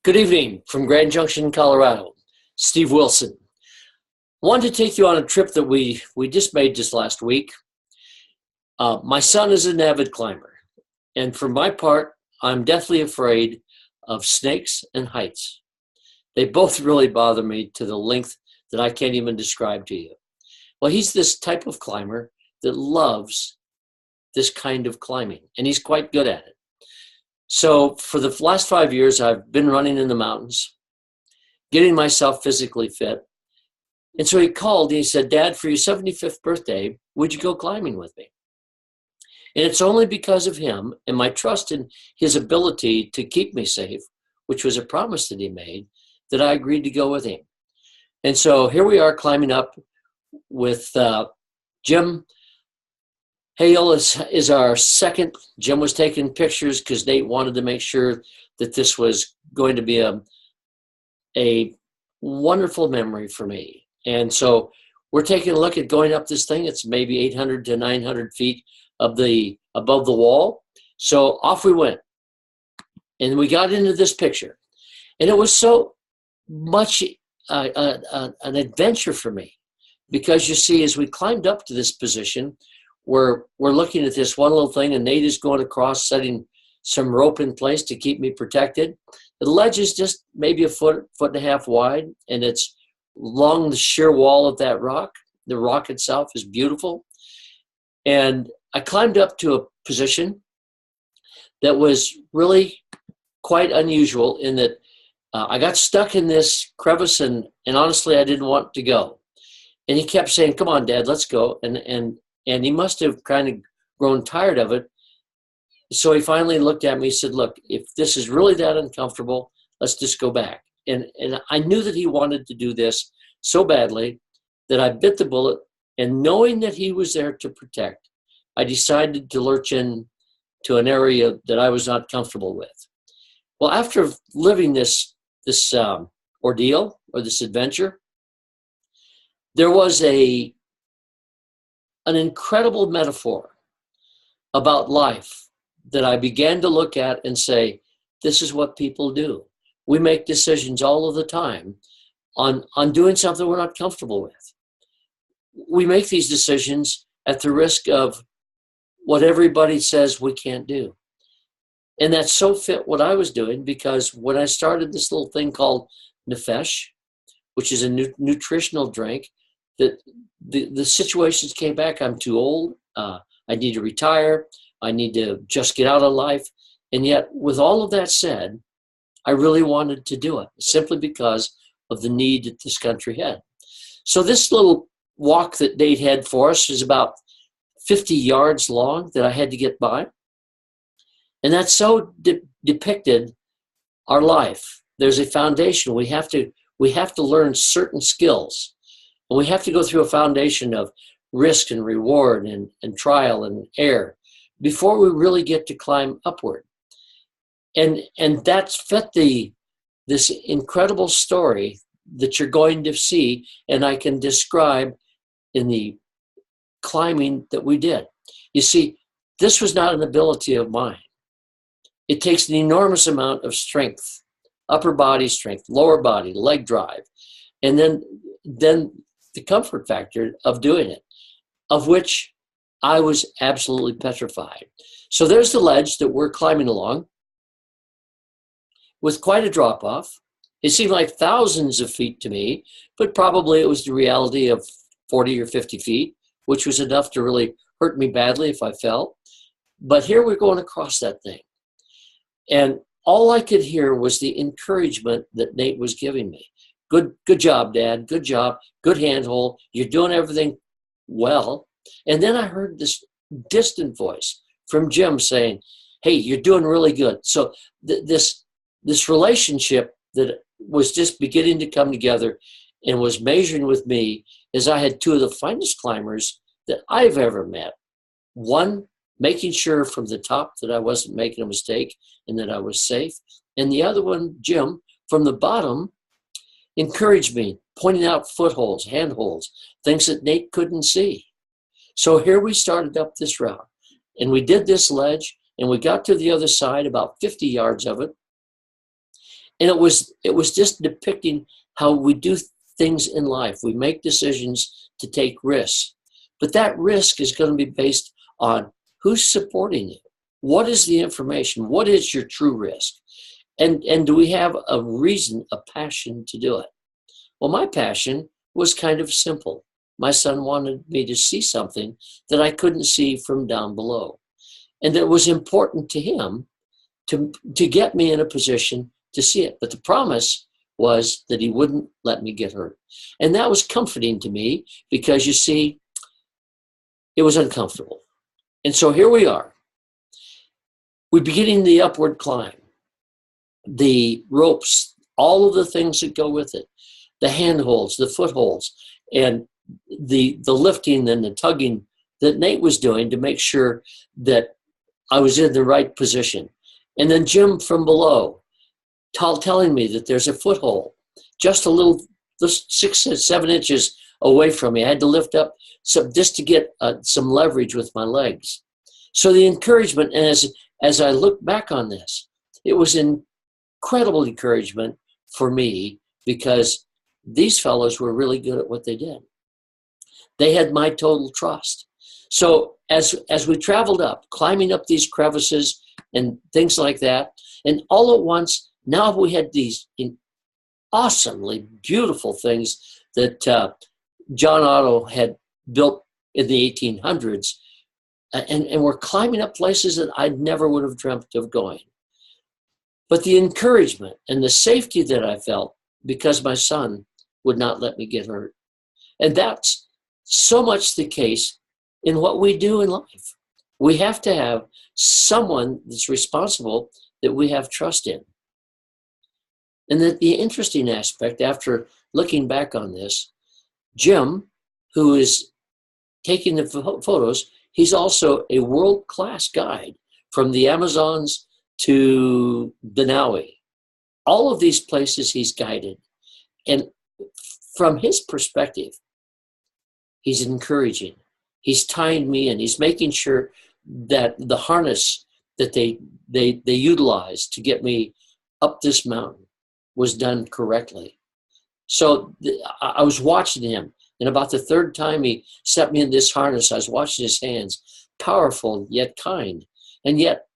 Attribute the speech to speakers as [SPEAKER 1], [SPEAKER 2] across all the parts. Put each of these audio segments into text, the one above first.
[SPEAKER 1] Good evening from Grand Junction, Colorado. Steve Wilson. Wanted to take you on a trip that we just made just last week. My son is an avid climber, and for my part, I'm deathly afraid of snakes and heights. They both really bother me to the length that I can't even describe to you. Well, he's this type of climber that loves this kind of climbing, and he's quite good at it. So for the last 5 years, I've been running in the mountains, getting myself physically fit. And so he called and he said, "Dad, for your 75th birthday, would you go climbing with me?" And it's only because of him and my trust in his ability to keep me safe, which was a promise that he made, that I agreed to go with him. And so here we are climbing up with Jim Hale is our second. Jim was taking pictures because Nate wanted to make sure that this was going to be a wonderful memory for me. And so we're taking a look at going up this thing. It's maybe 800 to 900 feet above the wall. So off we went. And we got into this picture. And it was so much an adventure for me. Because you see, as we climbed up to this position, we're looking at this one little thing, and Nate is going across, setting some rope in place to keep me protected. The ledge is just maybe a foot and a half wide, and it's along the sheer wall of that rock. The rock itself is beautiful. And I climbed up to a position that was really quite unusual in that I got stuck in this crevice, and honestly, I didn't want to go. And he kept saying, "Come on, Dad, let's go." And he must have kind of grown tired of it. So he finally looked at me and said, "Look, if this is really that uncomfortable, let's just go back." And I knew that he wanted to do this so badly that I bit the bullet. And knowing that he was there to protect, I decided to lurch in to an area that I was not comfortable with. Well, after living this ordeal or this adventure, there was an incredible metaphor about life that I began to look at and say, this is what people do. We make decisions all of the time on doing something we're not comfortable with. We make these decisions at the risk of what everybody says we can't do. And that so fit what I was doing, because when I started this little thing called Nefesh, which is a nutritional drink, that the situations came back. I'm too old. I need to retire. I need to just get out of life. And yet, with all of that said, I really wanted to do it simply because of the need that this country had. So this little walk that Nate had for us is about 50 yards long that I had to get by. And that so depicted our life. There's a foundation. We have to learn certain skills. And we have to go through a foundation of risk and reward and trial and error before we really get to climb upward. And that's fit this incredible story that you're going to see, and I can describe in the climbing that we did. You see, this was not an ability of mine. It takes an enormous amount of strength, upper body strength, lower body, leg drive, and then the comfort factor of doing it, of which I was absolutely petrified. So there's the ledge that we're climbing along with quite a drop off. It seemed like thousands of feet to me, but probably it was the reality of 40 or 50 feet, which was enough to really hurt me badly if I fell. But here we're going across that thing. And all I could hear was the encouragement that Nate was giving me. Good job, Dad. Good job. Good handhold. You're doing everything well. And then I heard this distant voice from Jim saying, "Hey, you're doing really good." So this relationship that was just beginning to come together and was measuring with me as I had two of the finest climbers that I've ever met. One, making sure from the top that I wasn't making a mistake and that I was safe. And the other one, Jim, from the bottom, encouraged me, pointing out footholds, handholds, things that Nate couldn't see. So here we started up this route, and we did this ledge, and we got to the other side, about 50 yards of it. And it was just depicting how we do things in life. We make decisions to take risks, but that risk is going to be based on who's supporting you. What is the information? What is your true risk? And do we have a reason, a passion to do it? Well, my passion was kind of simple. My son wanted me to see something that I couldn't see from down below. And that was important to him to get me in a position to see it. But the promise was that he wouldn't let me get hurt. And that was comforting to me because, you see, it was uncomfortable. And so here we are. We're beginning the upward climb, the ropes, all of the things that go with it, the handholds, the footholds, and the lifting and the tugging that Nate was doing to make sure that I was in the right position. And then Jim from below telling me that there's a foothold just a little, 6 or 7 inches away from me. I had to lift up just to get some leverage with my legs. So the encouragement, and as I look back on this, it was incredible encouragement for me because these fellows were really good at what they did. They had my total trust. So as we traveled up, climbing up these crevices and things like that, and all at once, now we had these awesomely beautiful things that John Otto had built in the 1800s, and we're climbing up places that I never would have dreamt of going. But the encouragement and the safety that I felt because my son would not let me get hurt. And that's so much the case in what we do in life. We have to have someone that's responsible that we have trust in. And that the interesting aspect, after looking back on this, Jim, who is taking the photos, he's also a world-class guide from the Amazons to Denali. All of these places he's guided. And from his perspective, he's encouraging. He's tying me in. He's making sure that the harness that they utilized to get me up this mountain was done correctly. So I was watching him, and about the third time he set me in this harness, I was watching his hands, powerful yet kind, and yet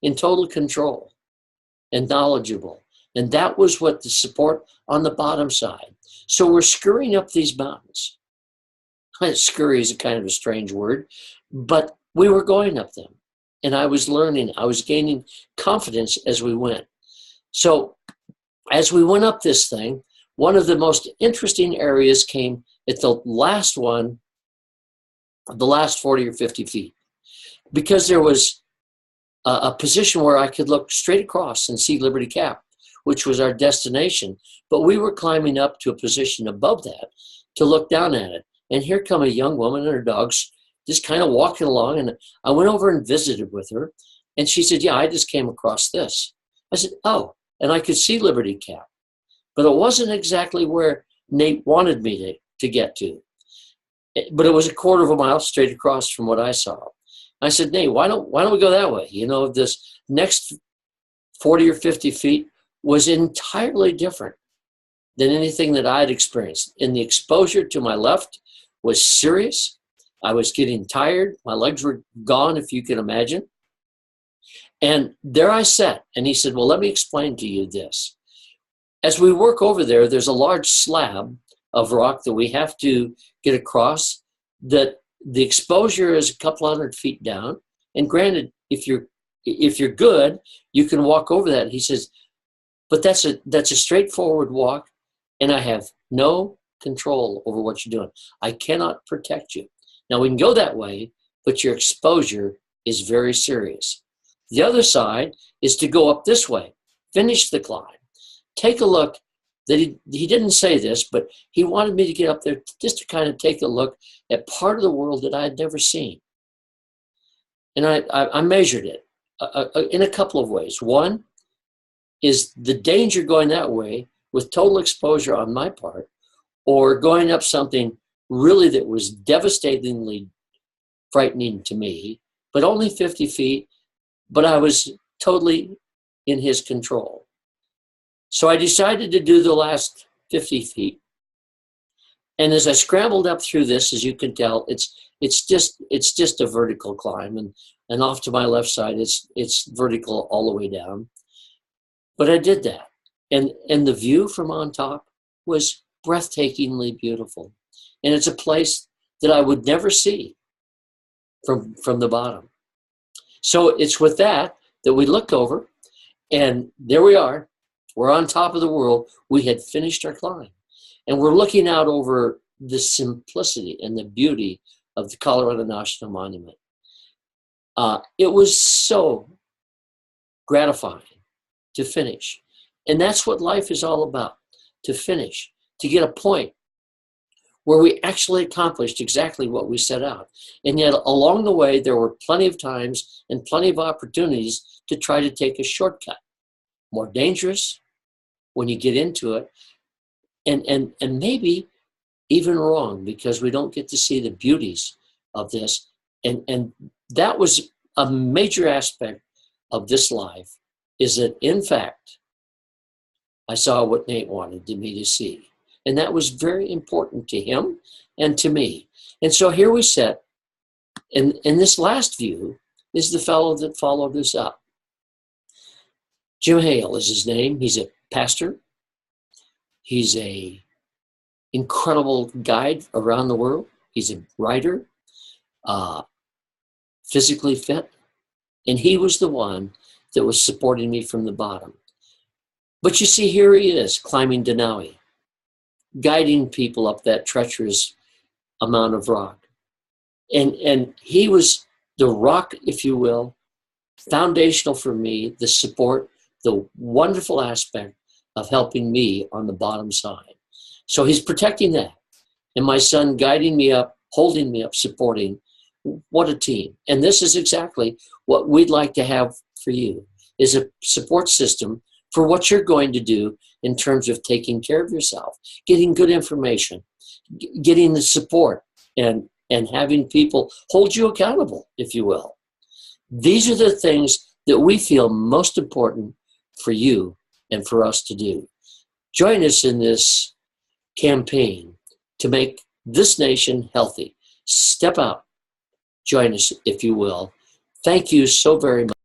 [SPEAKER 1] in total control and knowledgeable. And that was what the support on the bottom side. So we're scurrying up these mountains. Scurry is a kind of a strange word, but we were going up them. And I was learning, I was gaining confidence as we went. So as we went up this thing, one of the most interesting areas came at the last one, the last 40 or 50 feet, because there was a position where I could look straight across and see Liberty Cap, which was our destination. But we were climbing up to a position above that to look down at it. And here come a young woman and her dogs just kind of walking along. And I went over and visited with her. And she said, yeah, I just came across this. I said, oh, and I could see Liberty Cap. But it wasn't exactly where Nate wanted me to get to. But it was a quarter of a mile straight across from what I saw. I said, Nate, why don't we go that way? You know, this next 40 or 50 feet was entirely different than anything that I had experienced. And the exposure to my left was serious. I was getting tired. My legs were gone, if you can imagine. And there I sat. And he said, well, let me explain to you this. As we work over there, there's a large slab of rock that we have to get across, that the exposure is a couple hundred feet down. And granted, if you're good, you can walk over that. He says, but that's a straightforward walk, and I have no control over what you're doing. I cannot protect you. Now, we can go that way, but your exposure is very serious. The other side is to go up this way, finish the climb. Take a look. That he didn't say this, but he wanted me to get up there just to kind of take a look at part of the world that I had never seen. And I measured it in a couple of ways. One is the danger going that way with total exposure on my part, or going up something really that was devastatingly frightening to me, but only 50 feet, but I was totally in his control. So I decided to do the last 50 feet. And as I scrambled up through this, as you can tell, it's just a vertical climb, and off to my left side, it's vertical all the way down. But I did that, and the view from on top was breathtakingly beautiful, and it's a place that I would never see from the bottom. So it's with that we looked over, and there we are. We're on top of the world. We had finished our climb. And we're looking out over the simplicity and the beauty of the Colorado National Monument. It was so gratifying to finish. And that's what life is all about, to finish, to get a point where we actually accomplished exactly what we set out. And yet along the way, there were plenty of times and plenty of opportunities to try to take a shortcut. More dangerous when you get into it, and maybe even wrong, because we don't get to see the beauties of this. And that was a major aspect of this life, is that in fact, I saw what Nate wanted me to see. And that was very important to him and to me. And so here we sit, and this last view is the fellow that followed us up. Jim Hale is his name. He's a pastor. He's a incredible guide around the world. He's a writer, physically fit, and he was the one that was supporting me from the bottom. But you see, here he is climbing Denali, guiding people up that treacherous amount of rock. And he was the rock, if you will, foundational for me, the support, the wonderful aspect of helping me on the bottom side. So he's protecting that. And my son guiding me up, holding me up, supporting. What a team. And this is exactly what we'd like to have for you, is a support system for what you're going to do in terms of taking care of yourself, getting good information, getting the support, and having people hold you accountable, if you will. These are the things that we feel most important for you and for us to do. Join us in this campaign to make this nation healthy. Step out. Join us, if you will. Thank you so very much.